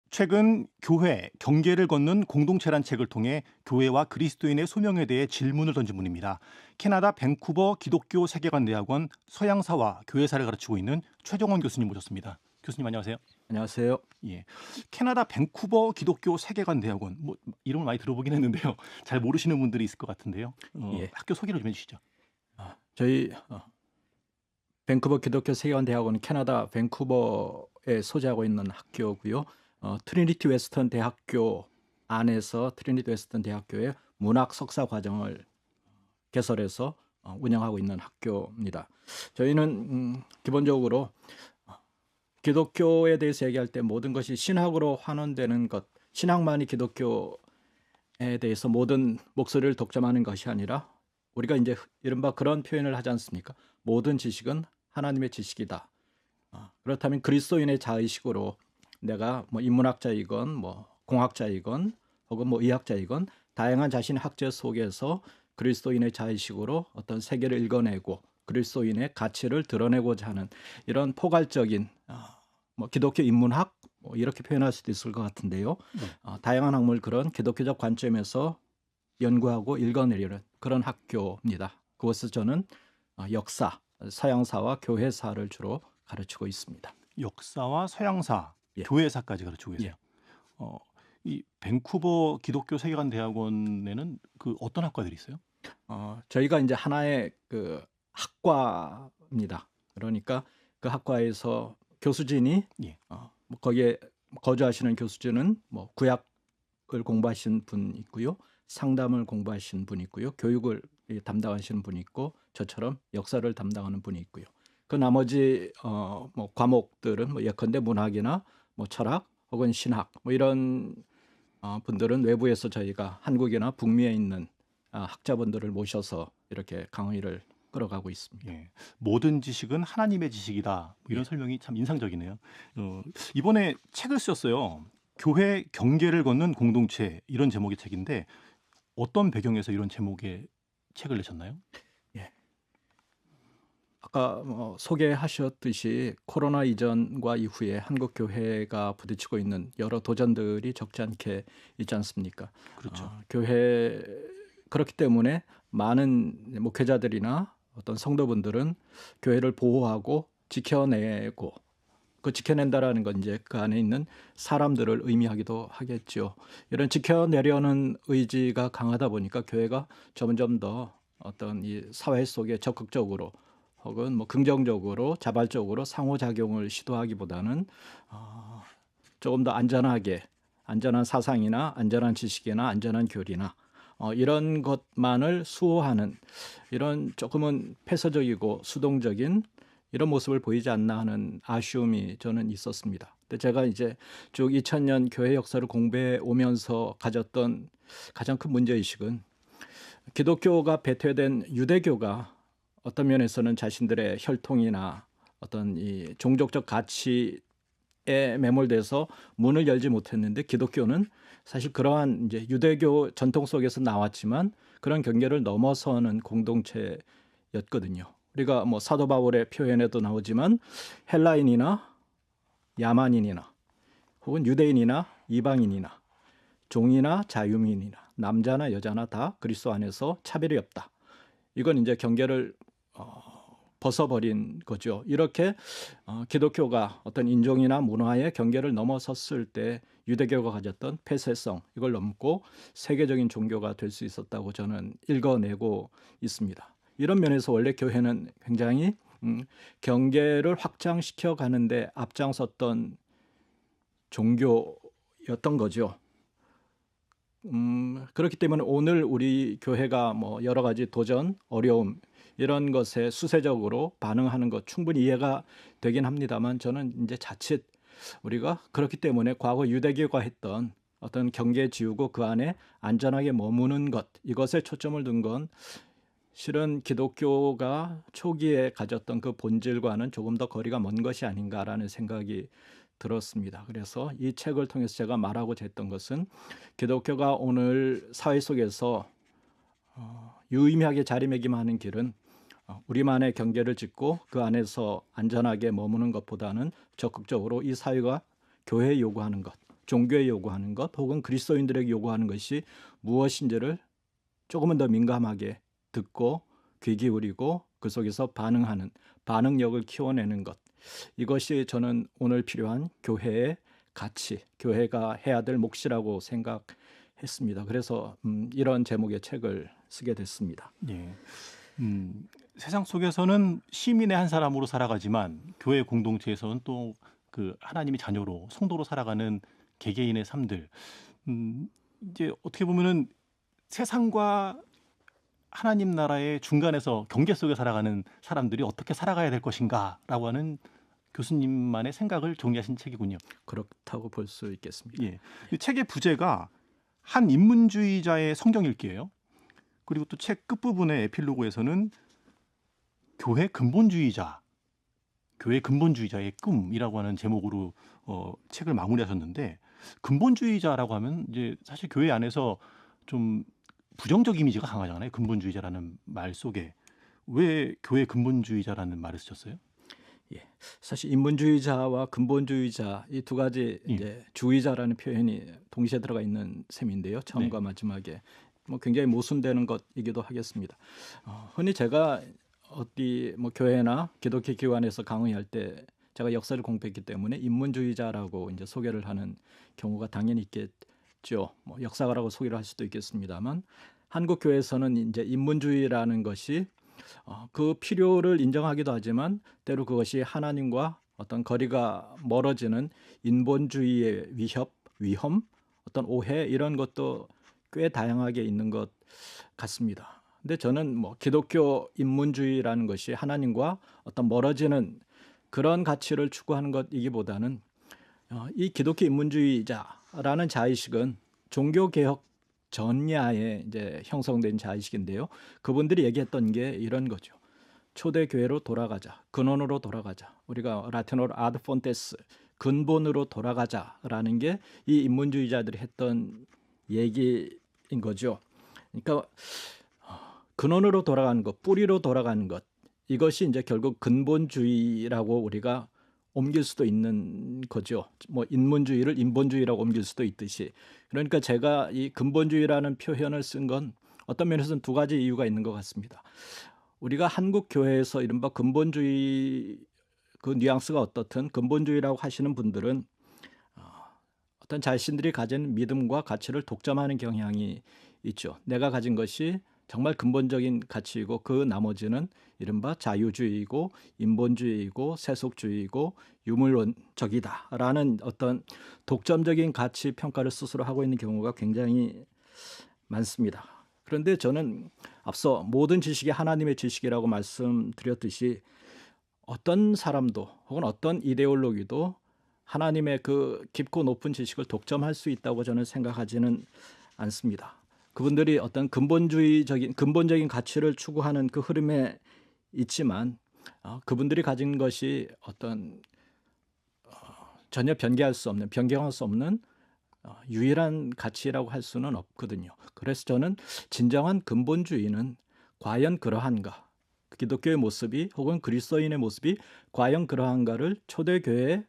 최근 교회, 경계를 걷는 공동체란 책을 통해 교회와 그리스도인의 소명에 대해 질문을 던진 분입니다. 캐나다 밴쿠버 기독교 세계관대학원 서양사와 교회사를 가르치고 있는 최정원 교수님 모셨습니다. 교수님 안녕하세요. 안녕하세요. 예. 캐나다 밴쿠버 기독교 세계관대학원 뭐 이름을 많이 들어보긴 했는데요. 잘 모르시는 분들이 있을 것 같은데요. 예. 학교 소개를 좀 해주시죠. 저희 밴쿠버 기독교 세계관대학원은 캐나다 밴쿠버에 소재하고 있는 학교고요. 트리니티 웨스턴 대학교 안에서 트리니티 웨스턴 대학교의 문학 석사 과정을 개설해서 운영하고 있는 학교입니다. 저희는 기본적으로 기독교에 대해서 얘기할 때 모든 것이 신학으로 환원되는 것, 신학만이 기독교에 대해서 모든 목소리를 독점하는 것이 아니라 우리가 이제 이른바 그런 표현을 하지 않습니까? 모든 지식은 하나님의 지식이다. 그렇다면 그리스도인의 자의식으로 내가 뭐 인문학자이건 뭐 공학자이건 혹은 뭐 의학자이건 다양한 자신의 학제 속에서 그리스도인의 자의식으로 어떤 세계를 읽어내고 그리스도인의 가치를 드러내고자 하는 이런 포괄적인 뭐 기독교 인문학 뭐 이렇게 표현할 수도 있을 것 같은데요. 다양한 학문을 그런 기독교적 관점에서 연구하고 읽어내려는 그런 학교입니다. 그것을 저는 역사, 서양사와 교회사를 주로 가르치고 있습니다. 역사와 서양사, 예. 교회사까지 가르치고 계세요. 예. 이 밴쿠버 기독교 세계관대학원에는 그 어떤 학과들이 있어요? 저희가 이제 하나의 그 학과입니다. 그러니까 그 학과에서 교수진이 예. 뭐 거기에 거주하시는 교수진은 뭐 구약을 공부하신 분 있고요. 상담을 공부하신 분 있고요. 교육을 담당하시는 분이 있고 저처럼 역사를 담당하는 분이 있고요. 그 나머지 뭐 과목들은 뭐 예컨대 문학이나 뭐 철학 혹은 신학 뭐 이런 분들은 외부에서 저희가 한국이나 북미에 있는 학자분들을 모셔서 이렇게 강의를 끌어가고 있습니다. 예. 모든 지식은 하나님의 지식이다. 뭐 이런 예. 설명이 참 인상적이네요. 이번에 책을 쓰셨어요. 교회 경계를 걷는 공동체 이런 제목의 책인데 어떤 배경에서 이런 제목의 책을 내셨나요? 예. 아까 소개하셨듯이 코로나 이전과 이후에 한국 교회가 부딪히고 있는 여러 도전들이 적지 않게 있지 않습니까? 그렇죠. 교회 그렇기 때문에 많은 목회자들이나 어떤 성도분들은 교회를 보호하고 지켜내고 그 지켜낸다라는 건 이제 그 안에 있는 사람들을 의미하기도 하겠죠. 이런 지켜내려는 의지가 강하다 보니까 교회가 점점 더 어떤 이 사회 속에 적극적으로 혹은 뭐 긍정적으로 자발적으로 상호작용을 시도하기보다는 조금 더 안전하게 안전한 사상이나 안전한 지식이나 안전한 교리나 이런 것만을 수호하는 이런 조금은 폐쇄적이고 수동적인 이런 모습을 보이지 않나 하는 아쉬움이 저는 있었습니다. 근데 제가 이제 쭉 2000년 교회 역사를 공부해 오면서 가졌던 가장 큰 문제의식은 기독교가 배퇴된 유대교가 어떤 면에서는 자신들의 혈통이나 어떤 이 종족적 가치에 매몰돼서 문을 열지 못했는데 기독교는 사실 그러한 이제 유대교 전통 속에서 나왔지만 그런 경계를 넘어서는 공동체였거든요. 우리가 뭐 사도 바울의 표현에도 나오지만 헬라인이나 야만인이나 혹은 유대인이나 이방인이나 종이나 자유민이나 남자나 여자나 다 그리스도 안에서 차별이 없다. 이건 이제 경계를 벗어버린 거죠. 이렇게 기독교가 어떤 인종이나 문화의 경계를 넘어섰을 때 유대교가 가졌던 폐쇄성 이걸 넘고 세계적인 종교가 될 수 있었다고 저는 읽어내고 있습니다. 이런 면에서 원래 교회는 굉장히 경계를 확장시켜 가는데 앞장섰던 종교였던 거죠. 그렇기 때문에 오늘 우리 교회가 뭐 여러 가지 도전, 어려움 이런 것에 수세적으로 반응하는 것 충분히 이해가 되긴 합니다만 저는 이제 자칫 우리가 그렇기 때문에 과거 유대교가 했던 어떤 경계 지우고 그 안에 안전하게 머무는 것 이것에 초점을 둔 건 실은 기독교가 초기에 가졌던 그 본질과는 조금 더 거리가 먼 것이 아닌가라는 생각이 들었습니다. 그래서 이 책을 통해서 제가 말하고자 했던 것은 기독교가 오늘 사회 속에서 유의미하게 자리매김하는 길은 우리만의 경계를 짓고 그 안에서 안전하게 머무는 것보다는 적극적으로 이 사회가 교회에 요구하는 것, 종교에 요구하는 것 혹은 그리스도인들에게 요구하는 것이 무엇인지를 조금은 더 민감하게 듣고 귀 기울이고 그 속에서 반응하는 반응력을 키워내는 것, 이것이 저는 오늘 필요한 교회의 가치, 교회가 해야 될 몫이라고 생각했습니다. 그래서 이런 제목의 책을 쓰게 됐습니다. 예. 세상 속에서는 시민의 한 사람으로 살아가지만 교회 공동체에서는 또 그 하나님의 자녀로 성도로 살아가는 개개인의 삶들. 이제 어떻게 보면은 세상과 하나님 나라의 중간에서 경계 속에 살아가는 사람들이 어떻게 살아가야 될 것인가라고 하는 교수님만의 생각을 정리하신 책이군요. 그렇다고 볼 수 있겠습니다. 예. 이 책의 부제가 한 인문주의자의 성경 읽기예요. 그리고 또 책 끝부분의 에필로그에서는 교회 근본주의자, 교회 근본주의자의 꿈이라고 하는 제목으로 책을 마무리하셨는데, 근본주의자라고 하면 이제 사실 교회 안에서 좀 부정적 이미지가 강하잖아요. 근본주의자라는 말 속에. 왜 교회 근본주의자라는 말을 쓰셨어요? 예. 사실 인문주의자와 근본주의자 이 두 가지 예. 이제 주의자라는 표현이 동시에 들어가 있는 셈인데요. 처음과 마지막에 뭐 굉장히 모순되는 것이기도 하겠습니다. 흔히 제가 어디 뭐 교회나 기독교 기관에서 강의할 때 제가 역사를 공부했기 때문에 인문주의자라고 이제 소개를 하는 경우가 당연히 있겠죠. 뭐 역사가라고 소개를 할 수도 있겠습니다만 한국 교회에서는 이제 인문주의라는 것이 그 필요를 인정하기도 하지만 때로 그것이 하나님과 어떤 거리가 멀어지는 인본주의의 위험, 어떤 오해 이런 것도 꽤 다양하게 있는 것 같습니다. 근데 저는 뭐 기독교 인문주의라는 것이 하나님과 어떤 멀어지는 그런 가치를 추구하는 것이기보다는 이 기독교 인문주의자라는 자의식은 종교개혁 전야에 이제 형성된 자의식인데요. 그분들이 얘기했던 게 이런 거죠. 초대 교회로 돌아가자. 근원으로 돌아가자. 우리가 라틴어로 아드 폰테스, 근본으로 돌아가자라는 게 이 인문주의자들이 했던 얘기인 거죠. 그러니까 근원으로 돌아가는 것, 뿌리로 돌아가는 것, 이것이 이제 결국 근본주의라고 우리가 옮길 수도 있는 거죠. 뭐 인문주의를 인본주의라고 옮길 수도 있듯이. 그러니까 제가 이 근본주의라는 표현을 쓴 건 어떤 면에서는 두 가지 이유가 있는 것 같습니다. 우리가 한국 교회에서 이른바 근본주의 그 뉘앙스가 어떻든 근본주의라고 하시는 분들은 어떤 자신들이 가진 믿음과 가치를 독점하는 경향이 있죠. 내가 가진 것이 정말 근본적인 가치이고 그 나머지는 이른바 자유주의이고 인본주의이고 세속주의이고 유물론적이다라는 어떤 독점적인 가치 평가를 스스로 하고 있는 경우가 굉장히 많습니다. 그런데 저는 앞서 모든 지식이 하나님의 지식이라고 말씀드렸듯이 어떤 사람도 혹은 어떤 이데올로기도 하나님의 그 깊고 높은 지식을 독점할 수 있다고 저는 생각하지는 않습니다. 그분들이 어떤 근본적인 가치를 추구하는 그 흐름에 있지만 그분들이 가진 것이 어떤 전혀 변경할 수 없는 유일한 가치라고 할 수는 없거든요. 그래서 저는 진정한 근본주의는 과연 그러한가, 기독교의 모습이 혹은 그리스도인의 모습이 과연 그러한가를 초대교회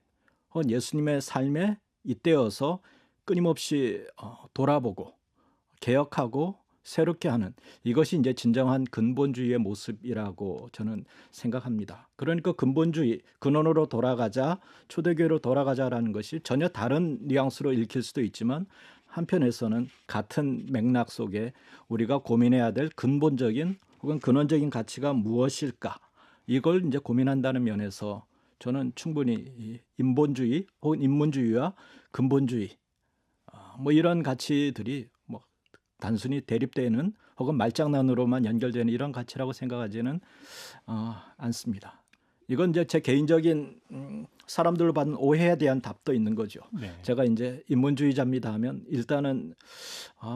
혹은 예수님의 삶에 잇대어서 끊임없이 돌아보고 개혁하고 새롭게 하는, 이것이 이제 진정한 근본주의의 모습이라고 저는 생각합니다. 그러니까 근본주의, 근원으로 돌아가자, 초대교회로 돌아가자라는 것이 전혀 다른 뉘앙스로 읽힐 수도 있지만 한편에서는 같은 맥락 속에 우리가 고민해야 될 근본적인 혹은 근원적인 가치가 무엇일까, 이걸 이제 고민한다는 면에서 저는 충분히 이 인본주의 혹은 인문주의와 근본주의 뭐 이런 가치들이 뭐 단순히 대립되는 혹은 말장난으로만 연결되는 이런 가치라고 생각하지는 않습니다. 이건 이제 제 개인적인 사람들로 받는 오해에 대한 답도 있는 거죠. 네. 제가 이제 인문주의자입니다 하면 일단은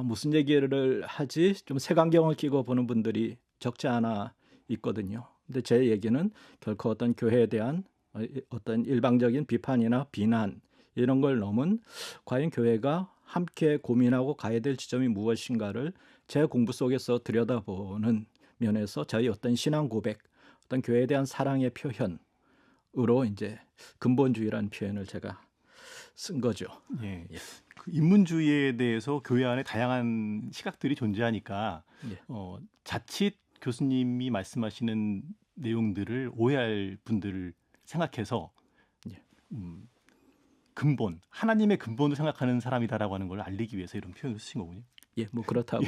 무슨 얘기를 하지 좀 색안경을 끼고 보는 분들이 적지 않아 있거든요. 근데 제 얘기는 결코 어떤 교회에 대한 어떤 일방적인 비판이나 비난 이런 걸 넘은 과연 교회가 함께 고민하고 가야 될 지점이 무엇인가를 제 공부 속에서 들여다보는 면에서 저희 어떤 신앙 고백, 어떤 교회에 대한 사랑의 표현으로 이제 근본주의라는 표현을 제가 쓴 거죠. 예. 예. 그 인문주의에 대해서 교회 안에 다양한 시각들이 존재하니까 예. 자칫 교수님이 말씀하시는 내용들을 오해할 분들을 생각해서 예. 근본, 하나님의 근본을 생각하는 사람이다라고 하는 걸 알리기 위해서 이런 표현을 쓰신 거군요. 예, 뭐 그렇다고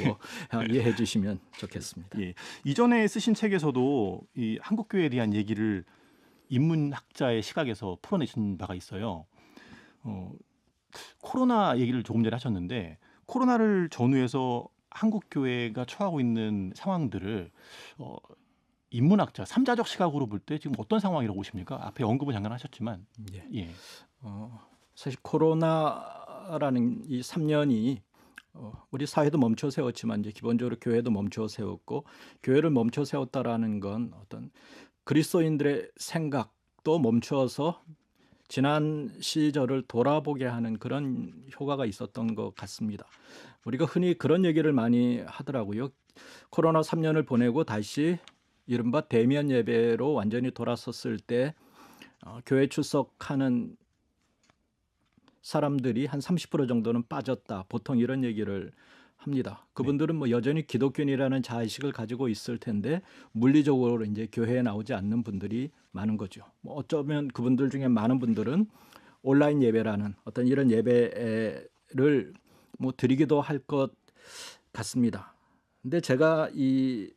이해해 주시면 좋겠습니다. 예. 이전에 쓰신 책에서도 이 한국 교회에 대한 얘기를 인문학자의 시각에서 풀어내신 바가 있어요. 코로나 얘기를 조금 전에 하셨는데 코로나를 전후해서 한국 교회가 처하고 있는 상황들을 인문학자, 삼자적 시각으로 볼 때 지금 어떤 상황이라고 보십니까? 앞에 언급은 잠깐 하셨지만, 예. 예, 사실 코로나라는 이 3년이 우리 사회도 멈춰 세웠지만 이제 기본적으로 교회도 멈춰 세웠고 교회를 멈춰 세웠다라는 건 어떤 그리스도인들의 생각도 멈춰서 지난 시절을 돌아보게 하는 그런 효과가 있었던 것 같습니다. 우리가 흔히 그런 얘기를 많이 하더라고요. 코로나 3년을 보내고 다시 이른바 대면 예배로 완전히 돌아섰을 때 교회 출석하는 사람들이 한 30% 정도는 빠졌다. 보통 이런 얘기를 합니다. 그분들은 뭐 여전히 기독교인이라는 자의식을 가지고 있을 텐데 물리적으로 이제 교회에 나오지 않는 분들이 많은 거죠. 뭐 어쩌면 그분들 중에 많은 분들은 온라인 예배라는 어떤 이런 예배를 뭐 드리기도 할 것 같습니다. 근데 제가 이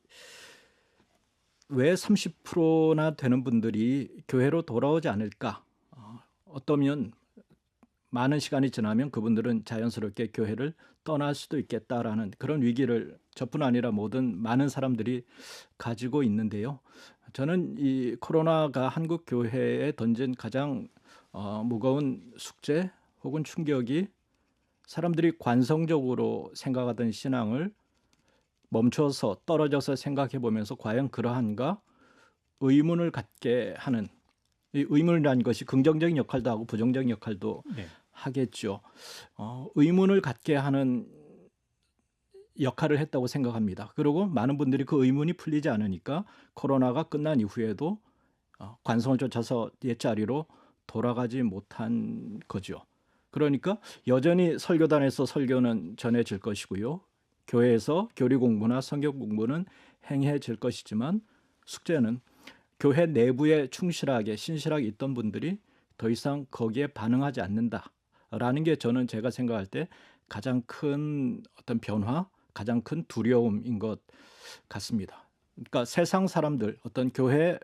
왜 30%나 되는 분들이 교회로 돌아오지 않을까? 어떠면 많은 시간이 지나면 그분들은 자연스럽게 교회를 떠날 수도 있겠다라는 그런 위기를 저뿐 아니라 모든 많은 사람들이 가지고 있는데요. 저는 이 코로나가 한국 교회에 던진 가장 무거운 숙제 혹은 충격이 사람들이 관성적으로 생각하던 신앙을 멈춰서 떨어져서 생각해 보면서 과연 그러한가 의문을 갖게 하는 이 의문이라는 것이 긍정적인 역할도 하고 부정적인 역할도 네, 하겠죠. 의문을 갖게 하는 역할을 했다고 생각합니다. 그리고 많은 분들이 그 의문이 풀리지 않으니까 코로나가 끝난 이후에도 관성을 쫓아서 옛자리로 돌아가지 못한 거죠. 그러니까 여전히 설교단에서 설교는 전해질 것이고요. 교회에서 교리 공부나 성경 공부는 행해질 것이지만 숙제는 교회 내부에 충실하게 신실하게 있던 분들이 더 이상 거기에 반응하지 않는다라는 게 저는 제가 생각할 때 가장 큰 어떤 변화, 가장 큰 두려움인 것 같습니다. 그러니까 세상 사람들, 어떤 교회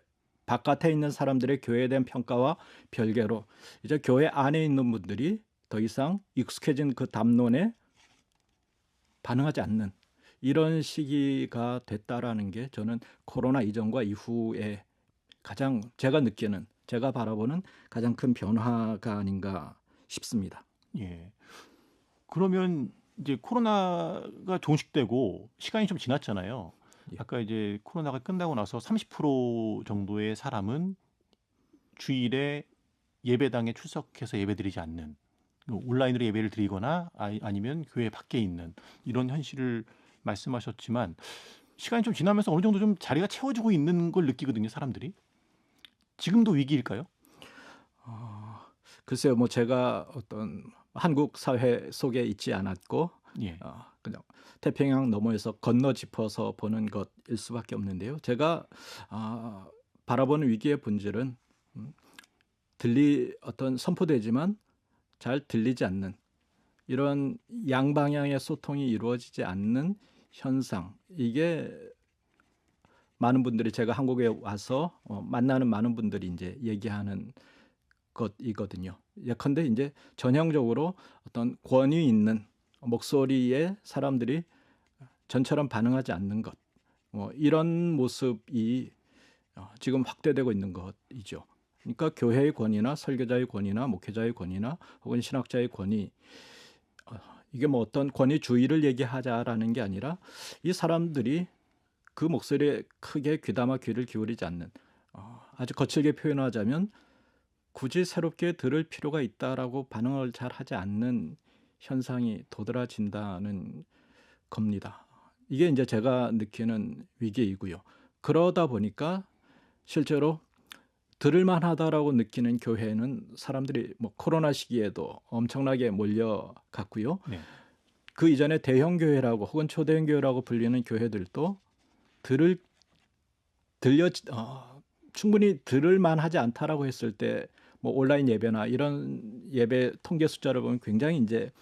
바깥에 있는 사람들의 교회에 대한 평가와 별개로 이제 교회 안에 있는 분들이 더 이상 익숙해진 그 담론에 반응하지 않는 이런 시기가 됐다라는 게 저는 코로나 이전과 이후에 가장 제가 느끼는, 제가 바라보는 가장 큰 변화가 아닌가 싶습니다. 예. 그러면 이제 코로나가 종식되고 시간이 좀 지났잖아요. 예. 아까 이제 코로나가 끝나고 나서 30% 정도의 사람은 주일에 예배당에 출석해서 예배드리지 않는 온라인으로 예배를 드리거나 아니면 교회 밖에 있는 이런 현실을 말씀하셨지만 시간이 좀 지나면서 어느 정도 좀 자리가 채워지고 있는 걸 느끼거든요, 사람들이. 지금도 위기일까요? 글쎄요, 뭐 제가 어떤 한국 사회 속에 있지 않았고 예. 그냥 태평양 너머에서 건너 짚어서 보는 것일 수밖에 없는데요. 제가 바라보는 위기의 본질은 어떤 선포되지만 잘 들리지 않는 이런 양방향의 소통이 이루어지지 않는 현상. 이게 많은 분들이 제가 한국에 와서 만나는 많은 분들이 이제 얘기하는 것이거든요. 예컨대 이제 전형적으로 어떤 권위 있는 목소리에 사람들이 전처럼 반응하지 않는 것, 이런 모습이 지금 확대되고 있는 것이죠. 그러니까 교회의 권위나 설교자의 권위나 목회자의 권위나 혹은 신학자의 권위, 이게 뭐 어떤 권위주의를 얘기하자라는 게 아니라 이 사람들이 그 목소리에 크게 귀담아 귀를 기울이지 않는, 아주 거칠게 표현하자면 굳이 새롭게 들을 필요가 있다라고 반응을 잘 하지 않는 현상이 도드라진다는 겁니다. 이게 이제 제가 느끼는 위기이고요. 그러다 보니까 실제로 들을만하다라고 느끼는 교회는 사람들이 뭐 코로나 시기에도 엄청나게 몰려갔고요. 네. 그 이전에 대형 교회라고 혹은 초대형 교회라고 불리는 교회들도 들을 들려 충분히 들을 만하지 않다라고 했을 때 뭐 온라인 예배나 이런 예배 통계 숫자를 보면 굉장히 이제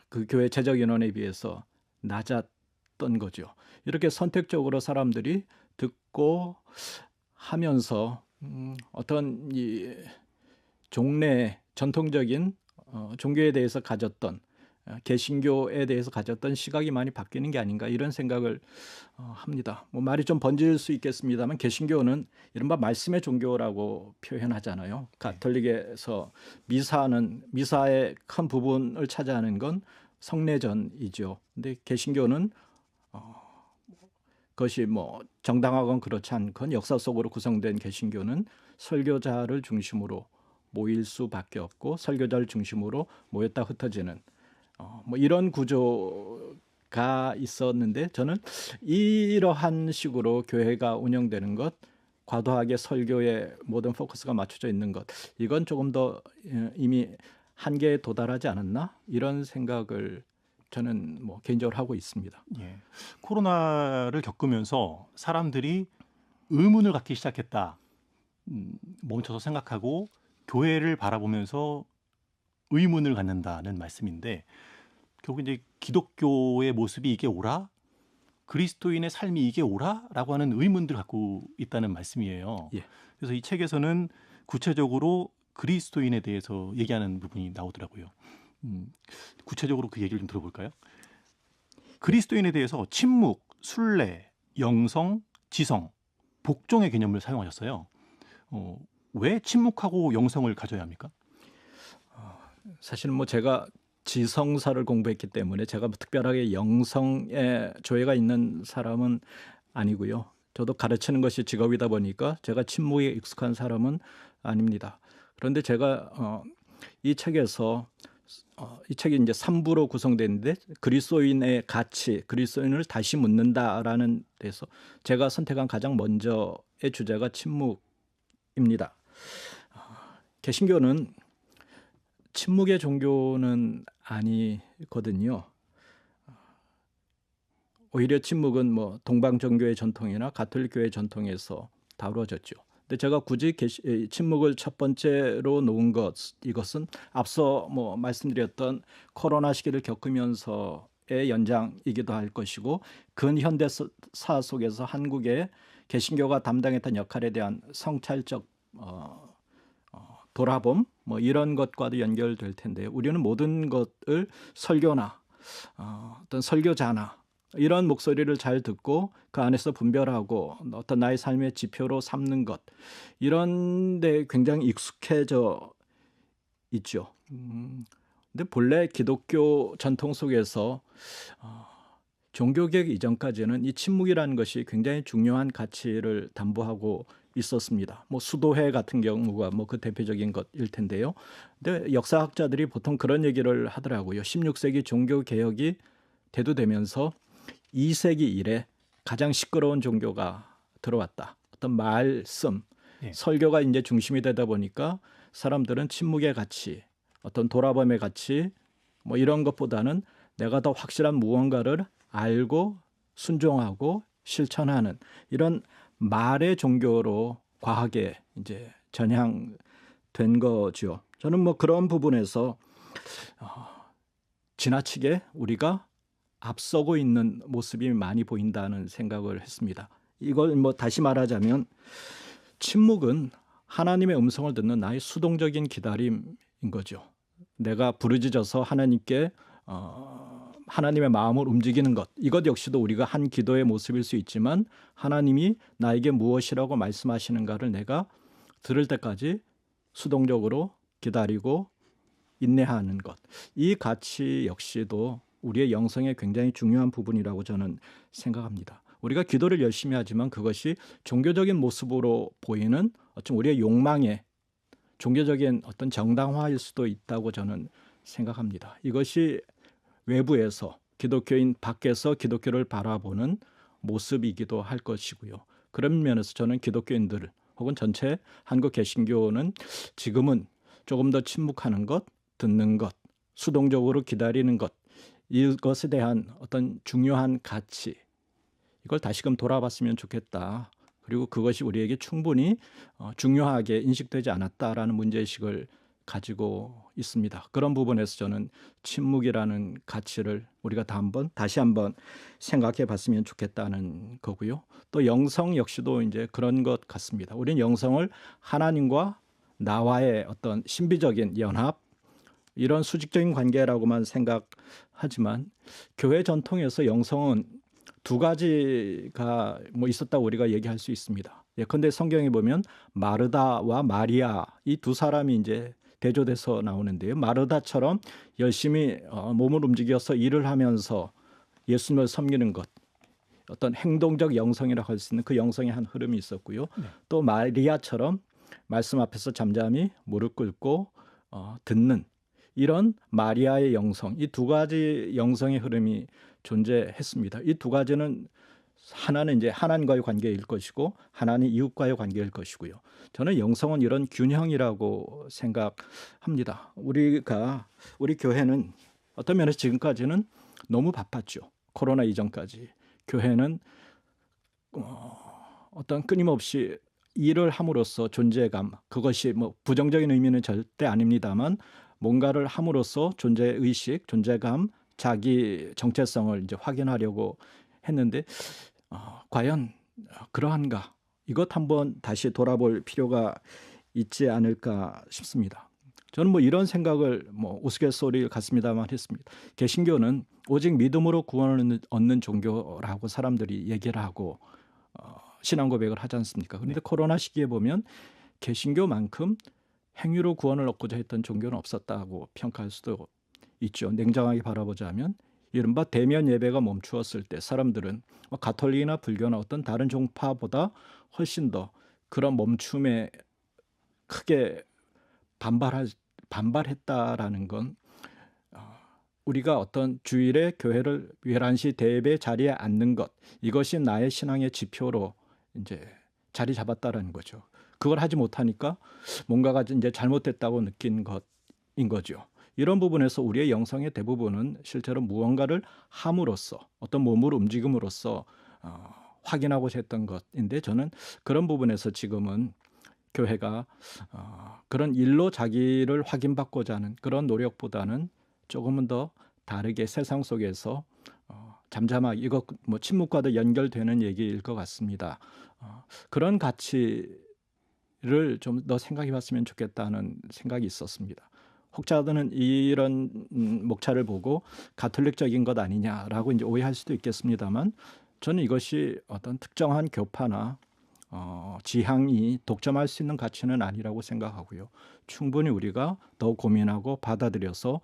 그 교회 재적 인원에 비해서 낮았던 거죠. 이렇게 선택적으로 사람들이 듣고 하면서 어떤 이 종래 전통적인 종교에 대해서 가졌던 개신교에 대해서 가졌던 시각이 많이 바뀌는 게 아닌가 이런 생각을 합니다. 뭐 말이 좀 번질 수 있겠습니다만 개신교는 이른바 말씀의 종교라고 표현하잖아요. 가톨릭에서 미사의 큰 부분을 차지하는 건 성례전이죠. 근데 개신교는 그것이 뭐 정당하건 그렇지 않건 역사 속으로 구성된 개신교는 설교자를 중심으로 모일 수밖에 없고 설교자를 중심으로 모였다 흩어지는 뭐 이런 구조가 있었는데 저는 이러한 식으로 교회가 운영되는 것, 과도하게 설교에 모든 포커스가 맞춰져 있는 것, 이건 조금 더 이미 한계에 도달하지 않았나 이런 생각을 저는 뭐 개인적으로 하고 있습니다. 예. 코로나를 겪으면서 사람들이 의문을 갖기 시작했다. 멈춰서 생각하고 교회를 바라보면서 의문을 갖는다는 말씀인데 결국 이제 기독교의 모습이 이게 옳아? 그리스도인의 삶이 이게 옳아? 라고 하는 의문들을 갖고 있다는 말씀이에요. 예. 그래서 이 책에서는 구체적으로 그리스도인에 대해서 얘기하는 부분이 나오더라고요. 구체적으로 그 얘기를 좀 들어볼까요? 그리스도인에 대해서 침묵, 순례, 영성, 지성, 복종의 개념을 사용하셨어요. 왜 침묵하고 영성을 가져야 합니까? 사실은 뭐 제가 지성사를 공부했기 때문에 제가 뭐 특별하게 영성에 조예가 있는 사람은 아니고요. 저도 가르치는 것이 직업이다 보니까 제가 침묵에 익숙한 사람은 아닙니다. 그런데 제가 이 책에서 이 책이 이제 3부로 구성되는데 그리스도인의 가치, 그리스도인을 다시 묻는다라는 데서 제가 선택한 가장 먼저의 주제가 침묵입니다. 개신교는 침묵의 종교는 아니거든요. 오히려 침묵은 뭐 동방 종교의 전통이나 가톨릭 교회의 전통에서 다루어졌죠. 근데 제가 굳이 침묵을 첫 번째로 놓은 이것은 앞서 뭐 말씀드렸던 코로나 시기를 겪으면서의 연장이기도 할 것이고 근현대사 속에서 한국의 개신교가 담당했던 역할에 대한 성찰적 돌아봄 뭐 이런 것과도 연결될 텐데요. 우리는 모든 것을 설교나 어떤 설교자나 이런 목소리를 잘 듣고 그 안에서 분별하고 어떤 나의 삶의 지표로 삼는 것 이런 데 굉장히 익숙해져 있죠. 근데 본래 기독교 전통 속에서 종교개혁 이전까지는 이 침묵이라는 것이 굉장히 중요한 가치를 담보하고 있었습니다. 뭐 수도회 같은 경우가 뭐 그 대표적인 것일 텐데요. 근데 역사학자들이 보통 그런 얘기를 하더라고요. 16세기 종교 개혁이 대두되면서 2세기 이래 가장 시끄러운 종교가 들어왔다. 어떤 말씀, 예. 설교가 이제 중심이 되다 보니까 사람들은 침묵의 가치, 어떤 돌아봄의 가치, 뭐 이런 것보다는 내가 더 확실한 무언가를 알고 순종하고 실천하는 이런 말의 종교로 과하게 이제 전향된 거죠. 저는 뭐 그런 부분에서 지나치게 우리가 앞서고 있는 모습이 많이 보인다는 생각을 했습니다. 이걸 뭐 다시 말하자면 침묵은 하나님의 음성을 듣는 나의 수동적인 기다림인 거죠. 내가 부르짖어서 하나님께 하나님의 마음을 움직이는 것, 이것 역시도 우리가 한 기도의 모습일 수 있지만 하나님이 나에게 무엇이라고 말씀하시는가를 내가 들을 때까지 수동적으로 기다리고 인내하는 것, 이 가치 역시도 우리의 영성의 굉장히 중요한 부분이라고 저는 생각합니다. 우리가 기도를 열심히 하지만 그것이 종교적인 모습으로 보이는 어쩜 우리의 욕망의 종교적인 어떤 정당화일 수도 있다고 저는 생각합니다. 이것이 외부에서 기독교인 밖에서 기독교를 바라보는 모습이기도 할 것이고요. 그런 면에서 저는 기독교인들을 혹은 전체 한국 개신교는 지금은 조금 더 침묵하는 것, 듣는 것, 수동적으로 기다리는 것, 이것에 대한 어떤 중요한 가치, 이걸 다시금 돌아봤으면 좋겠다. 그리고 그것이 우리에게 충분히 중요하게 인식되지 않았다라는 문제의식을 가지고 있습니다. 그런 부분에서 저는 침묵이라는 가치를 우리가 다시 한번 생각해 봤으면 좋겠다는 거고요. 또 영성 역시도 이제 그런 것 같습니다. 우리는 영성을 하나님과 나와의 어떤 신비적인 연합, 이런 수직적인 관계라고만 생각하지만 교회 전통에서 영성은 두 가지가 뭐 있었다고 우리가 얘기할 수 있습니다. 예컨대 성경에 보면 마르다와 마리아, 이 두 사람이 이제 대조돼서 나오는데요. 마르다처럼 열심히 몸을 움직여서 일을 하면서 예수님을 섬기는 것, 어떤 행동적 영성이라고 할 수 있는 그 영성의 한 흐름이 있었고요. 네. 또 마리아처럼 말씀 앞에서 잠잠히 무릎 꿇고 듣는 이런 마리아의 영성, 이 두 가지 영성의 흐름이 존재했습니다. 이 두 가지는 하나는 이제 하나님과의 관계일 것이고 하나는 이웃과의 관계일 것이고요. 저는 영성은 이런 균형이라고 생각합니다. 우리 교회는 어떤 면에서 지금까지는 너무 바빴죠. 코로나 이전까지 교회는 어떤 끊임없이 일을 함으로써 존재감, 그것이 뭐 부정적인 의미는 절대 아닙니다만 뭔가를 함으로써 존재의식, 존재감, 자기 정체성을 이제 확인하려고 했는데 과연 그러한가? 이것 한번 다시 돌아볼 필요가 있지 않을까 싶습니다. 저는 뭐 이런 생각을 뭐 우스갯소리 같습니다만 했습니다. 개신교는 오직 믿음으로 구원을 얻는 종교라고 사람들이 얘기를 하고 신앙 고백을 하지 않습니까? 그런데 코로나 시기에 보면 개신교만큼 행위로 구원을 얻고자 했던 종교는 없었다고 평가할 수도 있죠. 냉정하게 바라보자면 이른바 대면 예배가 멈추었을 때 사람들은 가톨릭이나 불교나 어떤 다른 종파보다 훨씬 더 그런 멈춤에 크게 반발했다라는 건 우리가 어떤 주일에 교회를 11시 대예배 자리에 앉는 것, 이것이 나의 신앙의 지표로 이제 자리 잡았다라는 거죠. 그걸 하지 못하니까 뭔가가 이제 잘못됐다고 느낀 것인 거죠. 이런 부분에서 우리의 영성의 대부분은 실제로 무언가를 함으로써 어떤 몸을 움직임으로써 확인하고자 했던 것인데 저는 그런 부분에서 지금은 교회가 그런 일로 자기를 확인받고자 하는 그런 노력보다는 조금은 더 다르게 세상 속에서 잠잠하게 이거 뭐 침묵과도 연결되는 얘기일 것 같습니다. 그런 가치를 좀 더 생각해 봤으면 좋겠다는 생각이 있었습니다. 혹자들은 이런 목차를 보고 가톨릭적인 것 아니냐라고 이제 오해할 수도 있겠습니다만 저는 이것이 어떤 특정한 교파나 지향이 독점할 수 있는 가치는 아니라고 생각하고요. 충분히 우리가 더 고민하고 받아들여서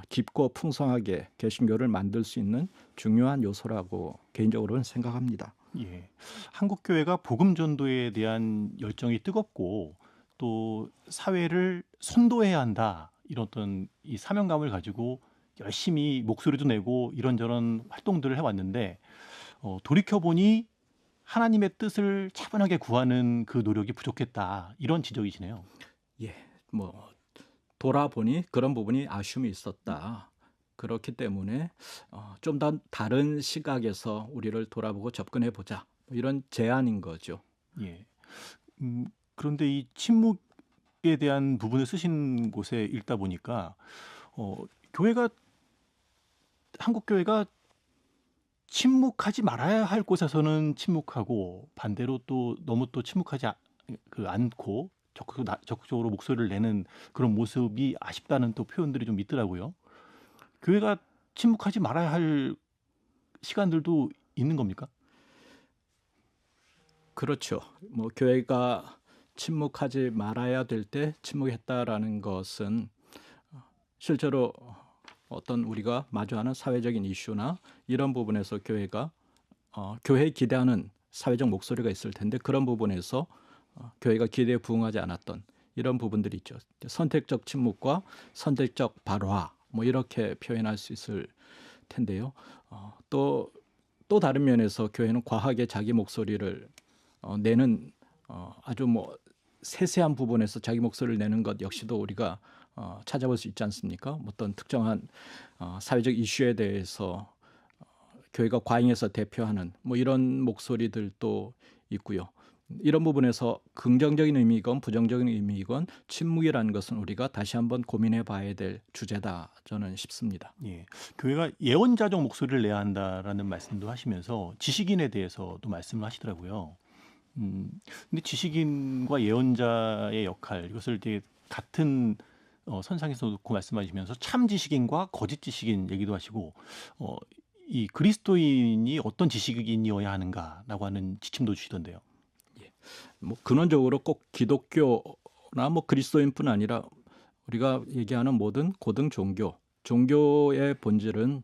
깊고 풍성하게 개신교를 만들 수 있는 중요한 요소라고 개인적으로는 생각합니다. 예. 한국 교회가 복음 전도에 대한 열정이 뜨겁고 또 사회를 선도해야 한다. 이런 어떤 이 사명감을 가지고 열심히 목소리도 내고 이런저런 활동들을 해왔는데 돌이켜 보니 하나님의 뜻을 차분하게 구하는 그 노력이 부족했다. 이런 지적이시네요. 예, 뭐 돌아보니 그런 부분이 아쉬움이 있었다. 그렇기 때문에 좀 더 다른 시각에서 우리를 돌아보고 접근해 보자. 이런 제안인 거죠. 예. 그런데 이 침묵에 대한 부분을 쓰신 곳에 읽다 보니까 교회가 한국 교회가 침묵하지 말아야 할 곳에서는 침묵하고 반대로 또 너무 또 침묵하지 않고 적극적으로 목소리를 내는 그런 모습이 아쉽다는 또 표현들이 좀 있더라고요. 교회가 침묵하지 말아야 할 시간들도 있는 겁니까? 그렇죠. 뭐 교회가 침묵하지 말아야 될 때 침묵했다라는 것은 실제로 어떤 우리가 마주하는 사회적인 이슈나 이런 부분에서 교회가 교회에 기대하는 사회적 목소리가 있을 텐데 그런 부분에서 교회가 기대에 부응하지 않았던 이런 부분들이 있죠. 선택적 침묵과 선택적 발화 뭐 이렇게 표현할 수 있을 텐데요. 또 다른 면에서 교회는 과하게 자기 목소리를 내는 아주 뭐 세세한 부분에서 자기 목소리를 내는 것 역시도 우리가 찾아볼 수 있지 않습니까? 어떤 특정한 사회적 이슈에 대해서 교회가 과잉해서 대표하는 뭐 이런 목소리들도 있고요. 이런 부분에서 긍정적인 의미이건 부정적인 의미이건 침묵이라는 것은 우리가 다시 한번 고민해 봐야 될 주제다 저는 싶습니다. 예. 교회가 예언자적 목소리를 내야 한다라는 말씀도 하시면서 지식인에 대해서도 말씀을 하시더라고요. 근데 지식인과 예언자의 역할 이것을 되게 같은 선상에서 놓고 말씀하시면서 참 지식인과 거짓 지식인 얘기도 하시고 이 그리스도인이 어떤 지식인이어야 하는가라고 하는 지침도 주시던데요. 뭐 근원적으로 꼭 기독교나 뭐 그리스도인뿐 아니라 우리가 얘기하는 모든 고등 종교의 본질은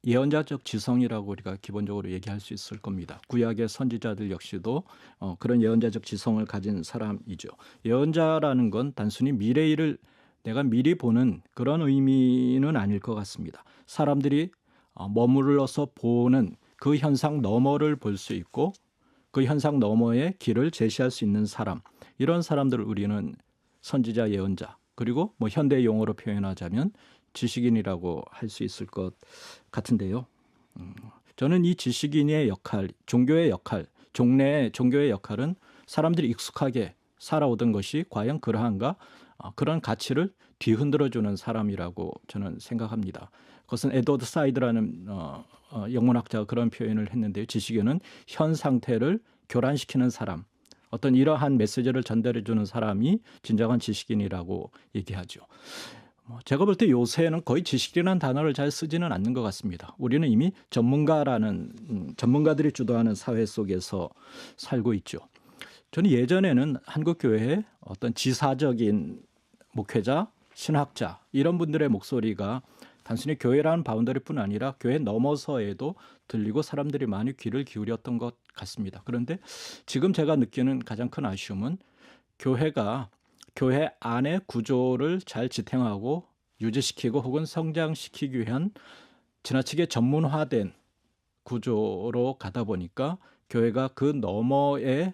예언자적 지성이라고 우리가 기본적으로 얘기할 수 있을 겁니다. 구약의 선지자들 역시도 그런 예언자적 지성을 가진 사람이죠. 예언자라는 건 단순히 미래 일을 내가 미리 보는 그런 의미는 아닐 것 같습니다. 사람들이 머물러서 보는 그 현상 너머를 볼 수 있고 그 현상 너머의 길을 제시할 수 있는 사람, 이런 사람들을 우리는 선지자, 예언자, 그리고 뭐 현대 용어로 표현하자면 지식인이라고 할 수 있을 것 같은데요. 저는 이 지식인의 역할, 종교의 역할, 종교의 역할은 사람들이 익숙하게 살아오던 것이 과연 그러한가? 그런 가치를 뒤흔들어주는 사람이라고 저는 생각합니다. 그것은 에드워드 사이드라는 영문학자가 그런 표현을 했는데요. 지식인은 현 상태를 교란시키는 사람, 어떤 이러한 메시지를 전달해주는 사람이 진정한 지식인이라고 얘기하죠. 제가 볼 때 요새는 거의 지식이라는 단어를 잘 쓰지는 않는 것 같습니다. 우리는 이미 전문가들이 주도하는 사회 속에서 살고 있죠. 저는 예전에는 한국 교회에 어떤 지사적인 목회자, 신학자 이런 분들의 목소리가 단순히 교회라는 바운더리뿐 아니라 교회 넘어서에도 들리고 사람들이 많이 귀를 기울였던 것 같습니다. 그런데 지금 제가 느끼는 가장 큰 아쉬움은 교회가 교회 안의 구조를 잘 지탱하고 유지시키고 혹은 성장시키기 위한 지나치게 전문화된 구조로 가다 보니까 교회가 그 너머에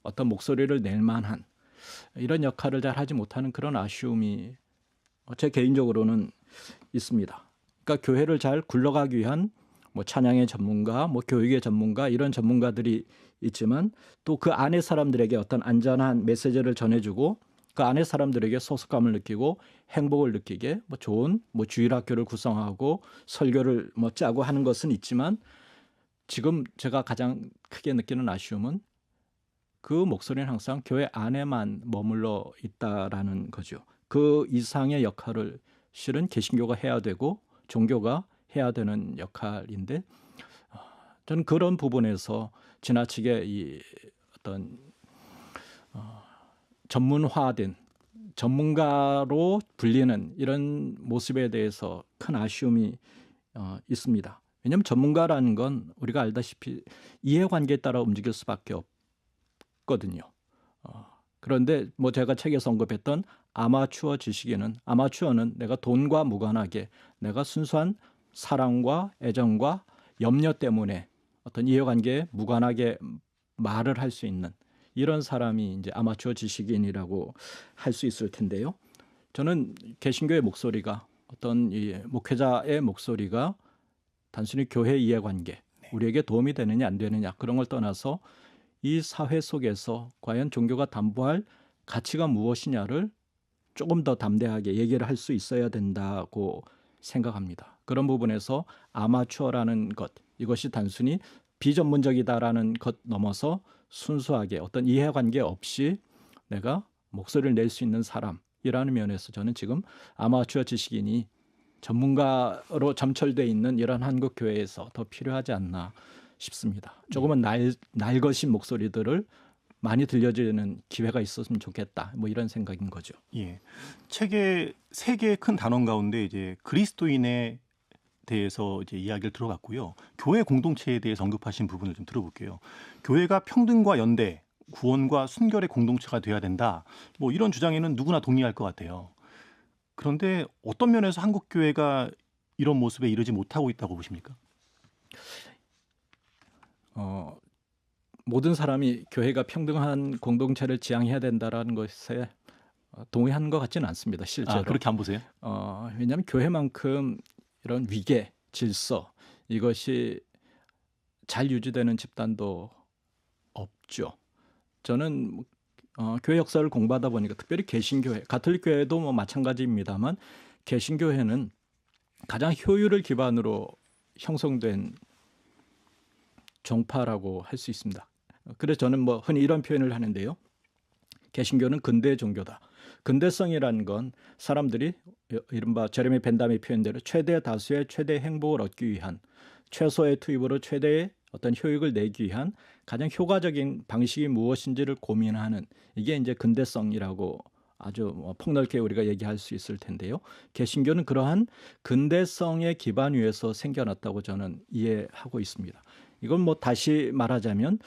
어떤 목소리를 낼 만한 이런 역할을 잘 하지 못하는 그런 아쉬움이 제 개인적으로는 있습니다. 그러니까 교회를 잘 굴러가기 위한 뭐 찬양의 전문가, 뭐 교육의 전문가 이런 전문가들이 있지만 또 그 안에 사람들에게 어떤 안전한 메시지를 전해주고 그 안에 사람들에게 소속감을 느끼고 행복을 느끼게 뭐 좋은 뭐 주일학교를 구성하고 설교를 뭐 짜고 하는 것은 있지만 지금 제가 가장 크게 느끼는 아쉬움은 그 목소리는 항상 교회 안에만 머물러 있다라는 거죠. 그 이상의 역할을 실은 개신교가 해야 되고 종교가 해야 되는 역할인데 저는 그런 부분에서 지나치게 이 어떤 전문화된 전문가로 불리는 이런 모습에 대해서 큰 아쉬움이 있습니다. 왜냐하면 전문가라는 건 우리가 알다시피 이해관계에 따라 움직일 수밖에 없거든요. 그런데 뭐 제가 책에서 언급했던 아마추어 지식인은 아마추어는 내가 돈과 무관하게 내가 순수한 사랑과 애정과 염려 때문에 어떤 이해관계에 무관하게 말을 할 수 있는 이런 사람이 이제 아마추어 지식인이라고 할 수 있을 텐데요. 저는 개신교의 목소리가 어떤 이 목회자의 목소리가 단순히 교회 이해관계, 우리에게 도움이 되느냐 안 되느냐 그런 걸 떠나서 이 사회 속에서 과연 종교가 담보할 가치가 무엇이냐를 조금 더 담대하게 얘기를 할 수 있어야 된다고 생각합니다. 그런 부분에서 아마추어라는 것, 이것이 단순히 비전문적이다라는 것 넘어서 순수하게 어떤 이해관계 없이 내가 목소리를 낼 수 있는 사람이라는 면에서 저는 지금 아마추어 지식인이 전문가로 점철돼 있는 이런 한국 교회에서 더 필요하지 않나 싶습니다. 조금은 날것인 목소리들을 많이 들려주는 기회가 있었으면 좋겠다. 뭐 이런 생각인 거죠. 예. 책의 세 개의 큰 단원 가운데 이제 그리스도인에 대해서 이제 이야기를 들어갔고요. 교회 공동체에 대해서 언급하신 부분을 좀 들어볼게요. 교회가 평등과 연대, 구원과 순결의 공동체가 돼야 된다. 뭐 이런 주장에는 누구나 동의할 것 같아요. 그런데 어떤 면에서 한국 교회가 이런 모습에 이르지 못하고 있다고 보십니까? 모든 사람이 교회가 평등한 공동체를 지향해야 된다라는 것에 동의하는 것 같지는 않습니다. 실제로. 그렇게 안 보세요? 왜냐하면 교회만큼 이런 위계, 질서 이것이 잘 유지되는 집단도 없죠. 저는 교회 역사를 공부하다 보니까 특별히 개신교회, 가톨릭 교회도 뭐 마찬가지입니다만 개신교회는 가장 효율을 기반으로 형성된 종파라고 할 수 있습니다. 그래서 저는 뭐 흔히 이런 표현을 하는데요. 개신교는 근대 종교다. 근대성이라는 건 사람들이 이른바 제레미 벤담의 표현대로 최대 다수의 최대 행복을 얻기 위한 최소의 투입으로 최대의 어떤 효익을 내기 위한 가장 효과적인 방식이 무엇인지를 고민하는 이게 이제 근대성이라고 아주 폭넓게 우리가 얘기할 수 있을 텐데요. 개신교는 그러한 근대성의 기반 위에서 생겨났다고 저는 이해하고 있습니다. 이건 뭐 다시 말하자면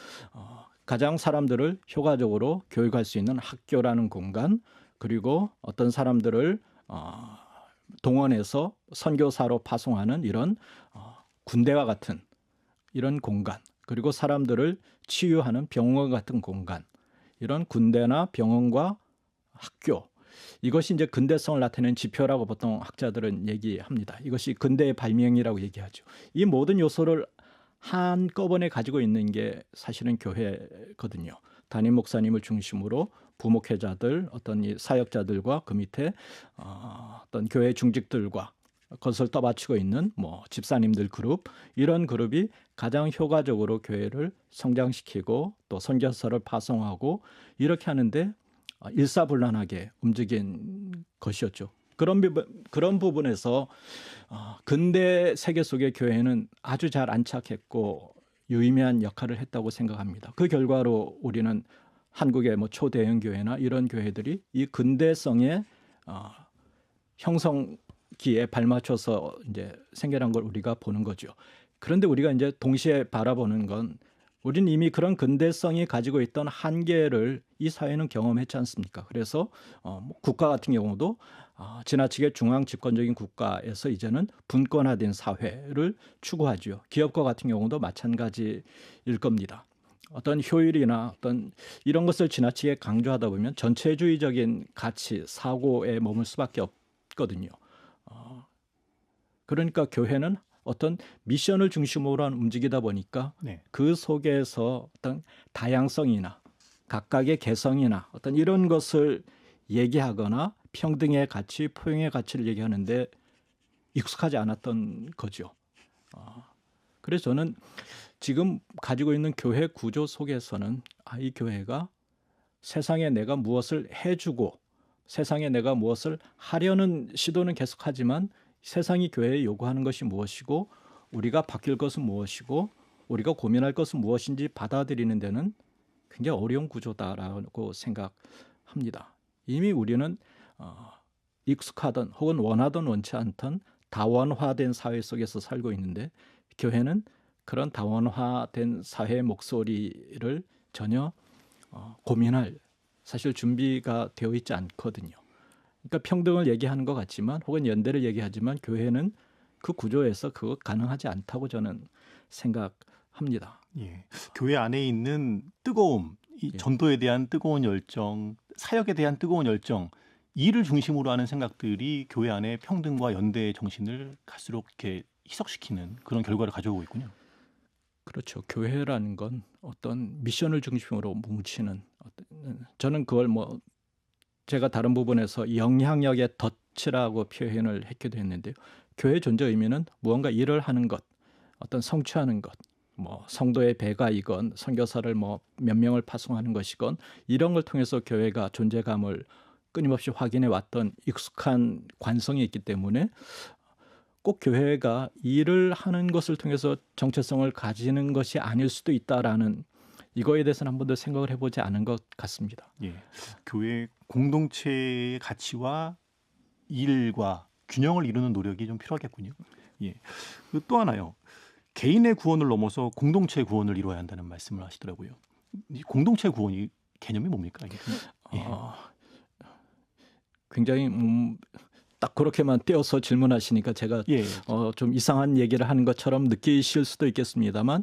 가장 사람들을 효과적으로 교육할 수 있는 학교라는 공간, 그리고 어떤 사람들을 동원해서 선교사로 파송하는 이런 군대와 같은 이런 공간, 그리고 사람들을 치유하는 병원 같은 공간, 이런 군대나 병원과 학교, 이것이 이제 근대성을 나타내는 지표라고 보통 학자들은 얘기합니다. 이것이 근대의 발명이라고 얘기하죠. 이 모든 요소를 한꺼번에 가지고 있는 게 사실은 교회거든요. 담임 목사님을 중심으로 부목회자들, 어떤 이 사역자들과 그 밑에 어떤 교회 중직들과 그것을 떠받치고 있는 뭐 집사님들 그룹, 이런 그룹이 가장 효과적으로 교회를 성장시키고 또 선교사를 파송하고 이렇게 하는데 일사불란하게 움직인 것이었죠. 그런 부분에서 근대 세계 속의 교회는 아주 잘 안착했고 유의미한 역할을 했다고 생각합니다. 그 결과로 우리는 한국의 뭐 초대형 교회나 이런 교회들이 이 근대성의 형성기에 발맞춰서 이제 생겨난 걸 우리가 보는 거죠. 그런데 우리가 이제 동시에 바라보는 건 우리는 이미 그런 근대성이 가지고 있던 한계를 이 사회는 경험했지 않습니까? 그래서 뭐 국가 같은 경우도 지나치게 중앙 집권적인 국가에서 이제는 분권화된 사회를 추구하죠. 기업과 같은 경우도 마찬가지일 겁니다. 어떤 효율이나 어떤 이런 것을 지나치게 강조하다 보면 전체주의적인 가치, 사고에 머물 수밖에 없거든요. 그러니까 교회는 어떤 미션을 중심으로 움직이다 보니까 네. 그 속에서 어떤 다양성이나 각각의 개성이나 어떤 이런 것을 얘기하거나 평등의 가치, 포용의 가치를 얘기하는데 익숙하지 않았던 거죠. 그래서 저는 지금 가지고 있는 교회 구조 속에서는 이 교회가 세상에 내가 무엇을 해주고 세상에 내가 무엇을 하려는 시도는 계속하지만 세상이 교회에 요구하는 것이 무엇이고 우리가 바뀔 것은 무엇이고 우리가 고민할 것은 무엇인지 받아들이는 데는 굉장히 어려운 구조다라고 생각합니다. 이미 우리는 익숙하던 혹은 원하던 원치 않던 다원화된 사회 속에서 살고 있는데 교회는 그런 다원화된 사회의 목소리를 전혀 고민할 사실 준비가 되어 있지 않거든요. 그러니까 평등을 얘기하는 것 같지만 혹은 연대를 얘기하지만 교회는 그 구조에서 그거 가능하지 않다고 저는 생각합니다. 예. 교회 안에 있는 뜨거움, 이 전도에 대한 뜨거운 열정, 사역에 대한 뜨거운 열정, 이를 중심으로 하는 생각들이 교회 안에 평등과 연대의 정신을 갈수록 이렇게 희석시키는 그런 결과를 가져오고 있군요. 그렇죠. 교회라는 건 어떤 미션을 중심으로 뭉치는 저는 그걸 뭐 제가 다른 부분에서 영향력의 덫이라고 표현을 했기도 했는데요. 교회 존재 의미는 무언가 일을 하는 것, 어떤 성취하는 것, 뭐 성도의 배가이건 선교사를 뭐 몇 명을 파송하는 것이건 이런 걸 통해서 교회가 존재감을 끊임없이 확인해 왔던 익숙한 관성이 있기 때문에 꼭 교회가 일을 하는 것을 통해서 정체성을 가지는 것이 아닐 수도 있다라는 이거에 대해서는 한 번도 생각을 해보지 않은 것 같습니다. 예. 교회 공동체의 가치와 일과 균형을 이루는 노력이 좀 필요하겠군요. 예. 또 하나요. 개인의 구원을 넘어서 공동체 구원을 이루어야 한다는 말씀을 하시더라고요. 이 공동체 구원이 개념이 뭡니까? 이게? 예. 굉장히 딱 그렇게만 떼어서 질문하시니까 제가 예. 좀 이상한 얘기를 하는 것처럼 느끼실 수도 있겠습니다만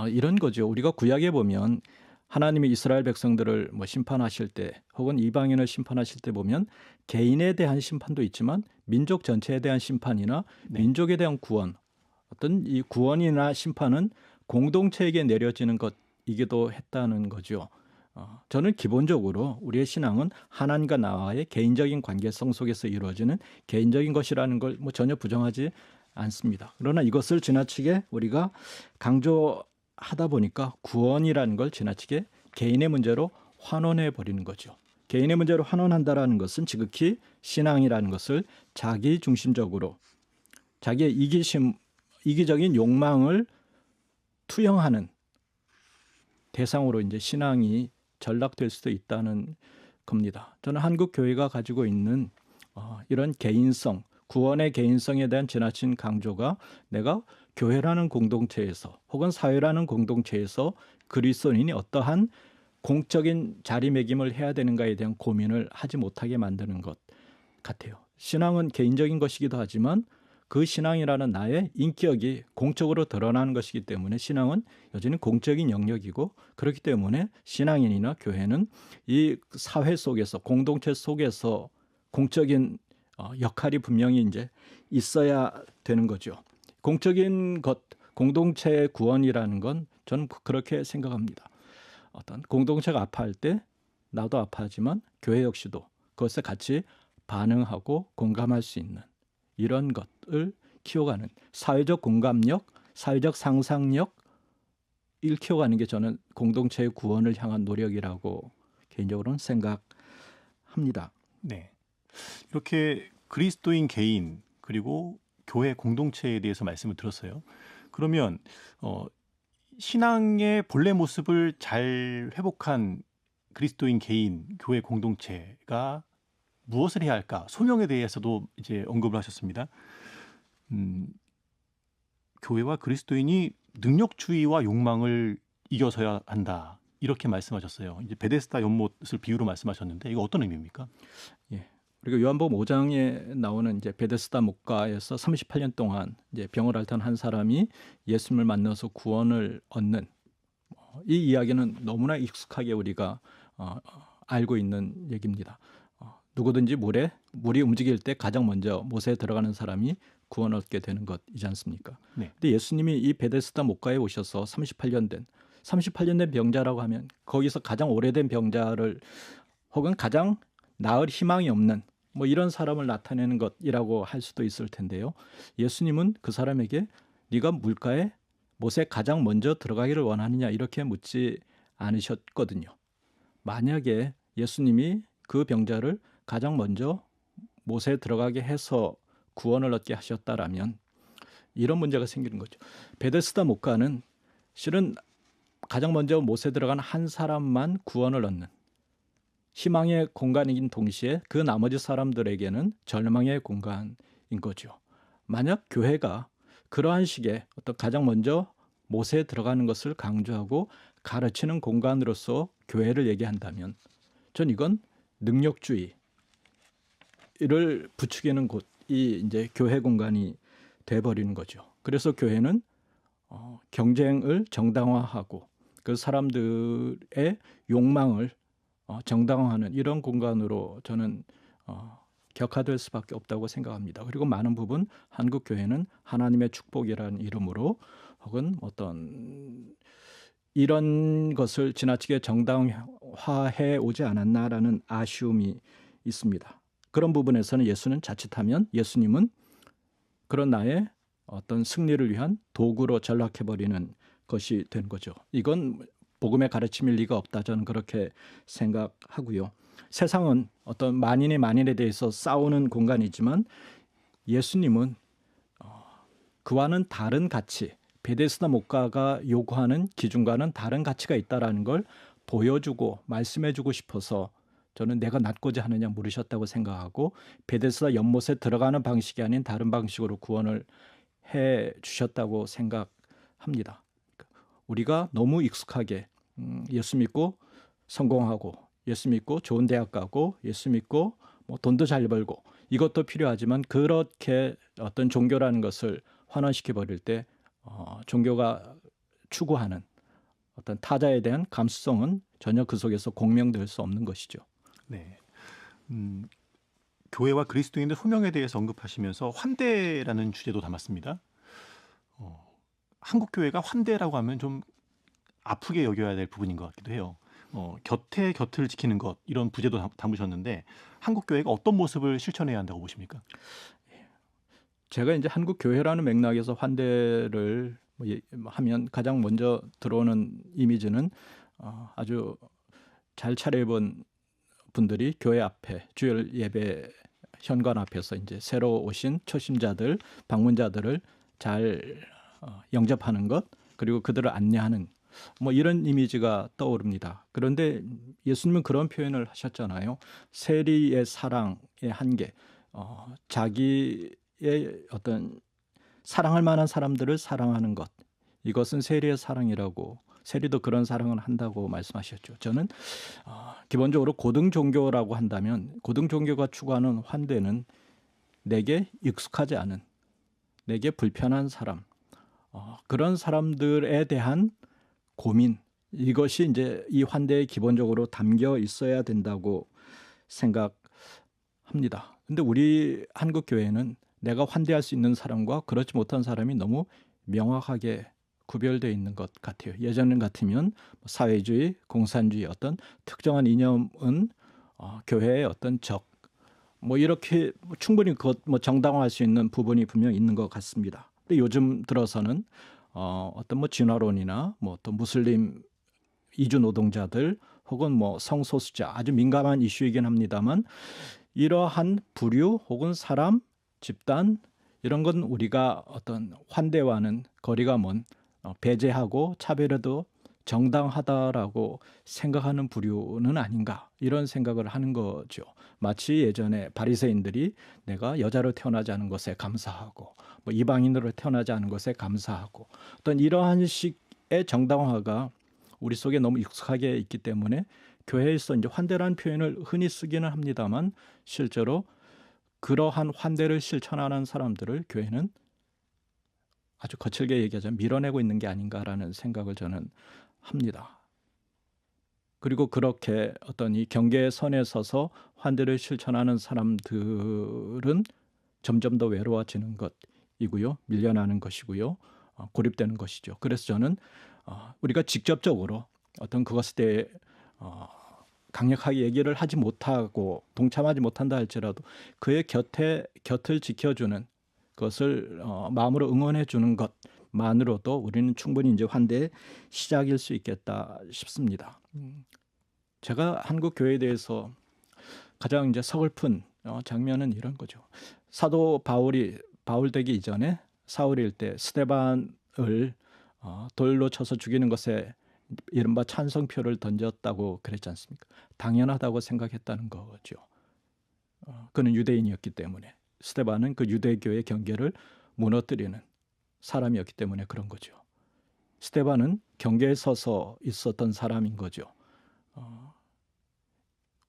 이런 거죠. 우리가 구약에 보면 하나님이 이스라엘 백성들을 뭐 심판하실 때 혹은 이방인을 심판하실 때 보면 개인에 대한 심판도 있지만 민족 전체에 대한 심판이나 네. 민족에 대한 구원, 어떤 이 구원이나 심판은 공동체에게 내려지는 것이기도 했다는 거죠. 저는 기본적으로 우리의 신앙은 하나님과 나와의 개인적인 관계성 속에서 이루어지는 개인적인 것이라는 걸 뭐 전혀 부정하지 않습니다. 그러나 이것을 지나치게 우리가 강조하다 보니까 구원이라는 걸 지나치게 개인의 문제로 환원해 버리는 거죠. 개인의 문제로 환원한다라는 것은 지극히 신앙이라는 것을 자기 중심적으로 자기의 이기적인 욕망을 투영하는 대상으로 이제 신앙이 전락될 수도 있다는 겁니다. 저는 한국 교회가 가지고 있는 이런 개인성, 구원의 개인성에 대한 지나친 강조가 내가 교회라는 공동체에서 혹은 사회라는 공동체에서 그리스도인이 어떠한 공적인 자리매김을 해야 되는가에 대한 고민을 하지 못하게 만드는 것 같아요. 신앙은 개인적인 것이기도 하지만 그 신앙이라는 나의 인격이 공적으로 드러나는 것이기 때문에 신앙은 여전히 공적인 영역이고, 그렇기 때문에 신앙인이나 교회는 이 사회 속에서 공동체 속에서 공적인 역할이 분명히 이제 있어야 되는 거죠. 공적인 것, 공동체의 구원이라는 건 저는 그렇게 생각합니다. 어떤 공동체가 아파할 때 나도 아파하지만 교회 역시도 그것에 같이 반응하고 공감할 수 있는 이런 것을 키워가는 사회적 공감력, 사회적 상상력을 키워가는 게 저는 공동체의 구원을 향한 노력이라고 개인적으로는 생각합니다. 네. 이렇게 그리스도인 개인 그리고 교회 공동체에 대해서 말씀을 들었어요. 그러면 신앙의 본래 모습을 잘 회복한 그리스도인 개인, 교회 공동체가 무엇을 해야 할까? 소명에 대해서도 이제 언급을 하셨습니다. 교회와 그리스도인이 능력주의와 욕망을 이겨서야 한다. 이렇게 말씀하셨어요. 이제 베데스다 연못을 비유로 말씀하셨는데 이거 어떤 의미입니까? 예. 그리고 요한복음 5장에 나오는 이제 베데스다 목가에서 38년 동안 이제 병을 앓던 한 사람이 예수님을 만나서 구원을 얻는 이 이야기는 너무나 익숙하게 우리가 알고 있는 얘기입니다. 누구든지 물이 움직일 때 가장 먼저 못에 들어가는 사람이 구원 얻게 되는 것이지 않습니까? 네. 근데 예수님이 이 베데스다 목가에 오셔서 38년 된 병자라고 하면 거기서 가장 오래된 병자를 혹은 가장 나을 희망이 없는 뭐 이런 사람을 나타내는 것이라고 할 수도 있을 텐데요. 예수님은 그 사람에게 네가 물가에 못에 가장 먼저 들어가기를 원하느냐 이렇게 묻지 않으셨거든요. 만약에 예수님이 그 병자를 가장 먼저 못에 들어가게 해서 구원을 얻게 하셨다라면 이런 문제가 생기는 거죠. 베데스다 목가는 실은 가장 먼저 못에 들어간 한 사람만 구원을 얻는 희망의 공간이긴 동시에 그 나머지 사람들에게는 절망의 공간인 거죠. 만약 교회가 그러한 식의 어떤 가장 먼저 못에 들어가는 것을 강조하고 가르치는 공간으로서 교회를 얘기한다면 전 이건 능력주의를 부추기는 곳이 이제 교회 공간이 돼버리는 거죠. 그래서 교회는 경쟁을 정당화하고 그 사람들의 욕망을 정당화하는 이런 공간으로 저는 격화될 수밖에 없다고 생각합니다. 그리고 많은 부분 한국 교회는 하나님의 축복이라는 이름으로 혹은 어떤 이런 것을 지나치게 정당화해 오지 않았나라는 아쉬움이 있습니다. 그런 부분에서는 예수님은 그런 나의 어떤 승리를 위한 도구로 전락해버리는 것이 된 거죠. 이건 복음의 가르침일 리가 없다. 저는 그렇게 생각하고요. 세상은 어떤 만인이 만인에 대해서 싸우는 공간이지만 예수님은 그와는 다른 가치, 베데스다 목가가 요구하는 기준과는 다른 가치가 있다라는 걸 보여주고 말씀해주고 싶어서 저는 내가 낫고자 하느냐 물으셨다고 생각하고 베데스다 연못에 들어가는 방식이 아닌 다른 방식으로 구원을 해 주셨다고 생각합니다. 우리가 너무 익숙하게 예수 믿고 성공하고 예수 믿고 좋은 대학 가고 예수 믿고 뭐 돈도 잘 벌고 이것도 필요하지만 그렇게 어떤 종교라는 것을 환원시켜 버릴 때 종교가 추구하는 어떤 타자에 대한 감수성은 전혀 그 속에서 공명될 수 없는 것이죠. 네. 음, 교회와 그리스도인의 소명에 대해서 언급하시면서 환대라는 주제도 담았습니다. 어, 한국 교회가 환대라고 하면 좀 아프게 여겨야 될 부분인 것 같기도 해요. 곁에 곁을 지키는 것 이런 부제도 담으셨는데 한국 교회가 어떤 모습을 실천해야 한다고 보십니까? 제가 이제 한국 교회라는 맥락에서 환대를 하면 가장 먼저 들어오는 이미지는 아주 잘 차려입은 분들이 교회 앞에 주일 예배 현관 앞에서 이제 새로 오신 초심자들, 방문자들을 잘 영접하는 것, 그리고 그들을 안내하는 뭐 이런 이미지가 떠오릅니다. 그런데 예수님은 그런 표현을 하셨잖아요. 세리의 사랑의 한계, 자기의 어떤 사랑할 만한 사람들을 사랑하는 것, 이것은 세리의 사랑이라고, 세리도 그런 사랑을 한다고 말씀하셨죠. 저는 기본적으로 고등 종교라고 한다면 고등 종교가 추구하는 환대는 내게 익숙하지 않은, 내게 불편한 사람, 그런 사람들에 대한 고민, 이것이 이제 이 환대에 기본적으로 담겨 있어야 된다고 생각합니다. 근데 우리 한국 교회는 내가 환대할 수 있는 사람과 그렇지 못한 사람이 너무 명확하게 구별되어 있는 것 같아요. 예전 같으면 사회주의, 공산주의 어떤 특정한 이념은 교회의 어떤 적, 뭐 이렇게 충분히 그것 뭐 정당화할 수 있는 부분이 분명 있는 것 같습니다. 근데 요즘 들어서는 어떤 뭐 진화론이나 뭐 또 무슬림 이주 노동자들 혹은 뭐 성소수자, 아주 민감한 이슈이긴 합니다만 이러한 부류 혹은 사람, 집단 이런 건 우리가 어떤 환대와는 거리가 먼 배제하고 차별해도 정당하다라고 생각하는 부류는 아닌가, 이런 생각을 하는 거죠. 마치 예전에 바리새인들이 내가 여자로 태어나지 않은 것에 감사하고 뭐 이방인으로 태어나지 않은 것에 감사하고, 어떤 이러한 식의 정당화가 우리 속에 너무 익숙하게 있기 때문에 교회에서 이제 환대라는 표현을 흔히 쓰기는 합니다만 실제로 그러한 환대를 실천하는 사람들을 교회는 아주 거칠게 얘기하자면 밀어내고 있는 게 아닌가라는 생각을 저는 합니다. 그리고 그렇게 어떤 이 경계의 선에 서서 환대를 실천하는 사람들은 점점 더 외로워지는 것이고요, 밀려나는 것이고요, 고립되는 것이죠. 그래서 저는 우리가 직접적으로 어떤 그것에 대해 강력하게 얘기를 하지 못하고 동참하지 못한다 할지라도 그의 곁을 지켜주는 것을 마음으로 응원해 주는 것만으로도 우리는 충분히 이제 환대의 시작일 수 있겠다 싶습니다. 제가 한국 교회에 대해서 가장 이제 서글픈 장면은 이런 거죠. 사도 바울 되기 이전에 사울일 때 스데반을 돌로 쳐서 죽이는 것에 이른바 찬성표를 던졌다고 그랬지 않습니까? 당연하다고 생각했다는 거죠. 그는 유대인이었기 때문에, 스데반은 그 유대교의 경계를 무너뜨리는 사람이었기 때문에 그런 거죠. 스데반은 경계에 서서 있었던 사람인 거죠.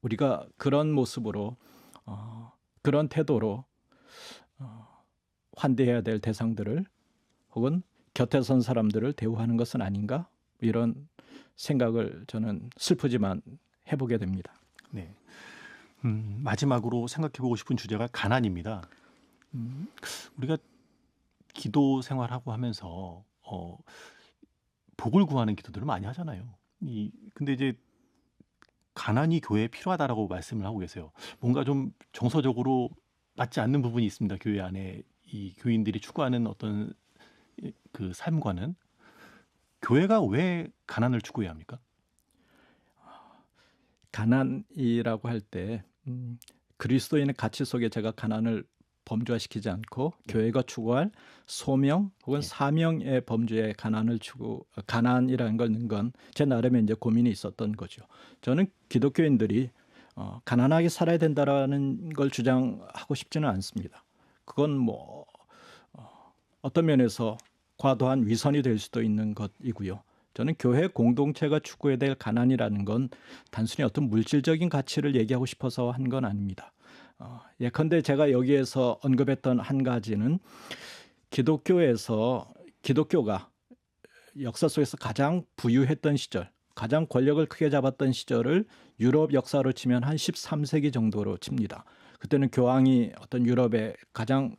우리가 그런 모습으로 그런 태도로 환대해야 될 대상들을 혹은 곁에 선 사람들을 대우하는 것은 아닌가, 이런 생각을 저는 슬프지만 해보게 됩니다. 네. 마지막으로 생각해보고 싶은 주제가 가난입니다. 우리가 기도 생활하고 하면서 복을 구하는 기도들을 많이 하잖아요. 근데 이제 가난이 교회에 필요하다라고 말씀을 하고 계세요. 뭔가 좀 정서적으로 맞지 않는 부분이 있습니다. 교회 안에 이 교인들이 추구하는 어떤 그 삶과는. 교회가 왜 가난을 추구해야 합니까? 가난이라고 할 때 그리스도인의 가치 속에 제가 가난을 범주화시키지 않고 교회가 추구할 소명 혹은 사명의 범주에 가난이라는 걸 넣은 건 제 나름의 이제 고민이 있었던 거죠. 저는 기독교인들이 가난하게 살아야 된다라는 걸 주장하고 싶지는 않습니다. 그건 뭐 어떤 면에서 과도한 위선이 될 수도 있는 것이고요. 저는 교회 공동체가 추구해야 될 가난이라는 건 단순히 어떤 물질적인 가치를 얘기하고 싶어서 한 건 아닙니다. 예컨대 제가 여기에서 언급했던 한 가지는 기독교가 역사 속에서 가장 부유했던 시절, 가장 권력을 크게 잡았던 시절을 유럽 역사로 치면 한 13세기 정도로 칩니다. 그때는 교황이 어떤 유럽의 가장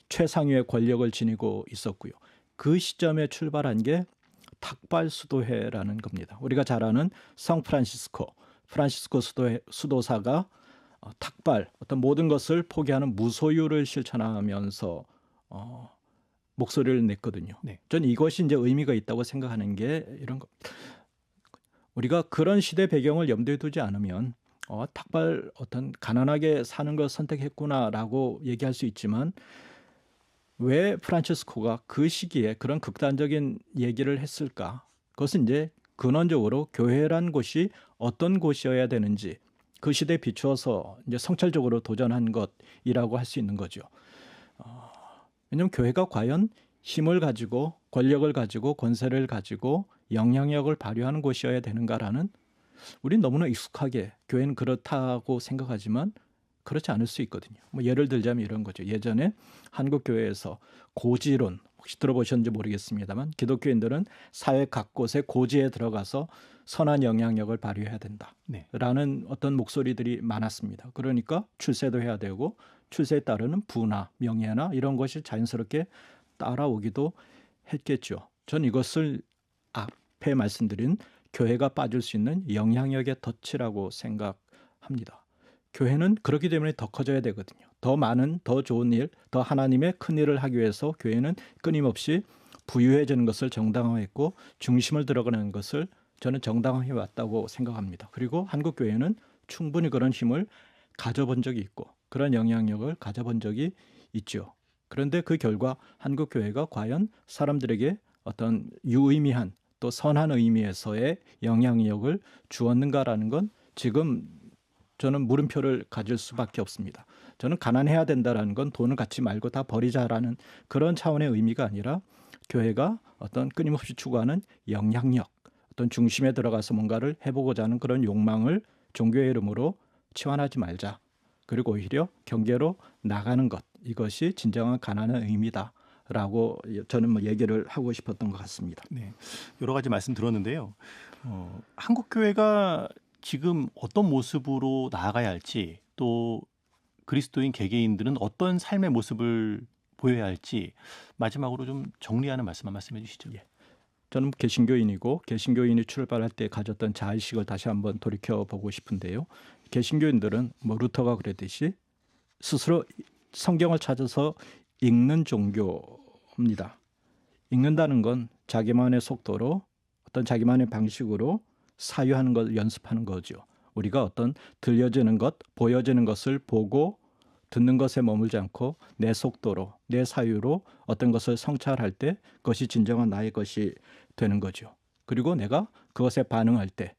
최상위의 권력을 지니고 있었고요. 그 시점에 출발한 게 탁발 수도회라는 겁니다. 우리가 잘 아는 프란시스코 수도사가 탁발, 어떤 모든 것을 포기하는 무소유를 실천하면서 목소리를 냈거든요. 네. 전 이것이 이제 의미가 있다고 생각하는 게 이런 거. 우리가 그런 시대 배경을 염두에 두지 않으면 탁발 어떤 가난하게 사는 걸 선택했구나라고 얘기할 수 있지만 왜 프란치스코가 그 시기에 그런 극단적인 얘기를 했을까? 그것은 이제 근원적으로 교회란 곳이 어떤 곳이어야 되는지 그 시대에 비추어서 이제 성찰적으로 도전한 것이라고 할 수 있는 거죠. 왜냐하면 교회가 과연 힘을 가지고 권력을 가지고 권세를 가지고 영향력을 발휘하는 곳이어야 되는가라는, 우린 너무나 익숙하게 교회는 그렇다고 생각하지만 그렇지 않을 수 있거든요. 뭐 예를 들자면 이런 거죠. 예전에 한국 교회에서 고지론, 혹시 들어보셨는지 모르겠습니다만 기독교인들은 사회 각곳에 고지에 들어가서 선한 영향력을 발휘해야 된다라는 네. 어떤 목소리들이 많았습니다. 그러니까 출세도 해야 되고 출세에 따르는 부나 명예나 이런 것이 자연스럽게 따라오기도 했겠죠. 전 이것을 앞에 말씀드린 교회가 빠질 수 있는 영향력의 덫이라고 생각합니다. 교회는 그렇기 때문에 더 커져야 되거든요. 더 많은, 더 좋은 일, 더 하나님의 큰 일을 하기 위해서 교회는 끊임없이 부유해지는 것을 정당화했고 중심을 들어가는 것을 저는 정당화해 왔다고 생각합니다. 그리고 한국 교회는 충분히 그런 힘을 가져본 적이 있고 그런 영향력을 가져본 적이 있죠. 그런데 그 결과 한국 교회가 과연 사람들에게 어떤 유의미한 또 선한 의미에서의 영향력을 주었는가라는 건 지금 저는 물음표를 가질 수밖에 없습니다. 저는 가난해야 된다라는 건 돈을 갖지 말고 다 버리자라는 그런 차원의 의미가 아니라 교회가 어떤 끊임없이 추구하는 영향력, 어떤 중심에 들어가서 뭔가를 해보고자 하는 그런 욕망을 종교의 이름으로 치환하지 말자. 그리고 오히려 경계로 나가는 것, 이것이 진정한 가난의 의미다라고 저는 뭐 얘기를 하고 싶었던 것 같습니다. 네. 여러 가지 말씀 들었는데요. 한국 교회가 지금 어떤 모습으로 나아가야 할지, 또 그리스도인 개개인들은 어떤 삶의 모습을 보여야 할지 마지막으로 좀 정리하는 말씀 한 말씀 해주시죠. 예. 저는 개신교인이고 개신교인이 출발할 때 가졌던 자의식을 다시 한번 돌이켜보고 싶은데요. 개신교인들은 뭐 루터가 그랬듯이 스스로 성경을 찾아서 읽는 종교입니다. 읽는다는 건 자기만의 속도로 어떤 자기만의 방식으로 사유하는 걸 연습하는 거죠. 우리가 어떤 들려지는 것, 보여지는 것을 보고 듣는 것에 머물지 않고 내 속도로, 내 사유로 어떤 것을 성찰할 때 그것이 진정한 나의 것이 되는 거죠. 그리고 내가 그것에 반응할 때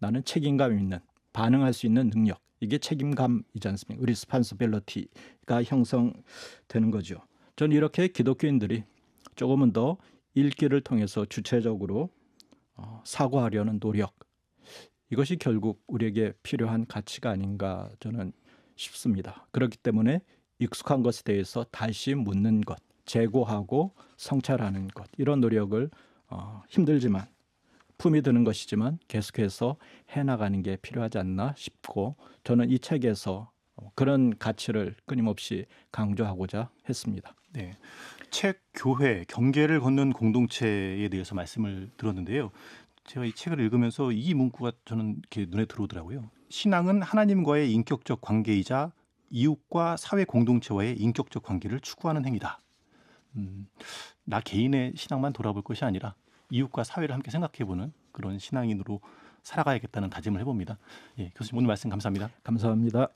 나는 책임감 있는, 반응할 수 있는 능력, 이게 책임감이지 않습니까? 리스판시빌리티가 형성되는 거죠. 저는 이렇게 기독교인들이 조금은 더 읽기를 통해서 주체적으로 사고하려는 노력, 이것이 결국 우리에게 필요한 가치가 아닌가 저는 싶습니다. 그렇기 때문에 익숙한 것에 대해서 다시 묻는 것, 재고하고 성찰하는 것, 이런 노력을 힘들지만 품이 드는 것이지만 계속해서 해나가는 게 필요하지 않나 싶고, 저는 이 책에서 그런 가치를 끊임없이 강조하고자 했습니다. 네. 책 교회 경계를 걷는 공동체에 대해서 말씀을 들었는데요. 제가 이 책을 읽으면서 이 문구가 저는 이렇게 눈에 들어오더라고요. 신앙은 하나님과의 인격적 관계이자 이웃과 사회 공동체와의 인격적 관계를 추구하는 행위다. 나 개인의 신앙만 돌아볼 것이 아니라 이웃과 사회를 함께 생각해보는 그런 신앙인으로 살아가야겠다는 다짐을 해봅니다. 예, 교수님 오늘 말씀 감사합니다. 감사합니다.